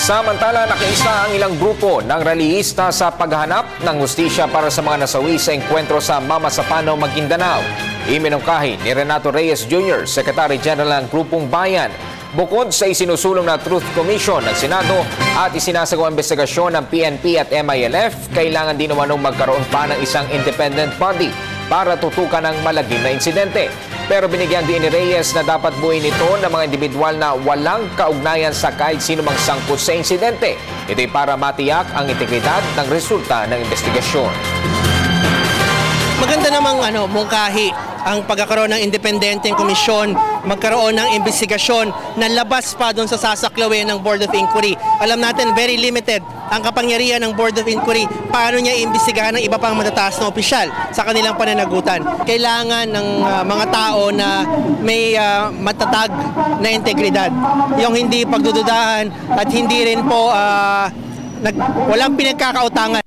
Samantala, nakiisa ang ilang grupo ng rallyista sa paghahanap ng hustisya para sa mga nasawi sa engkwentro sa Mamasapano, Maguindanao. Iminungkahi ni Renato Reyes Jr., Secretary General ng Grupong Bayan. Bukod sa isinusulong na Truth Commission ng Senado at isinasagawang investigasyon ng PNP at MILF, kailangan din naman magkaroon pa ng isang independent body para tutukan ang malagim na insidente. Pero binigyan din ni Reyes na dapat buuin ito ng mga individual na walang kaugnayan sa kahit sino mang sangkot sa insidente. Ito'y para matiyak ang integridad ng resulta ng investigasyon. Maganda namang mungkahi ang pagkakaroon ng independenteng komisyon, magkaroon ng investigasyon na labas pa doon sa sasaklawin ng Board of Inquiry. Alam natin, very limited ang kapangyarihan ng Board of Inquiry. Paano niya iimbestigahan ng iba pang matataas na opisyal sa kanilang pananagutan? Kailangan ng mga tao na may matatag na integridad. Yung hindi pagdududahan at hindi rin po walang pinagkakautangan.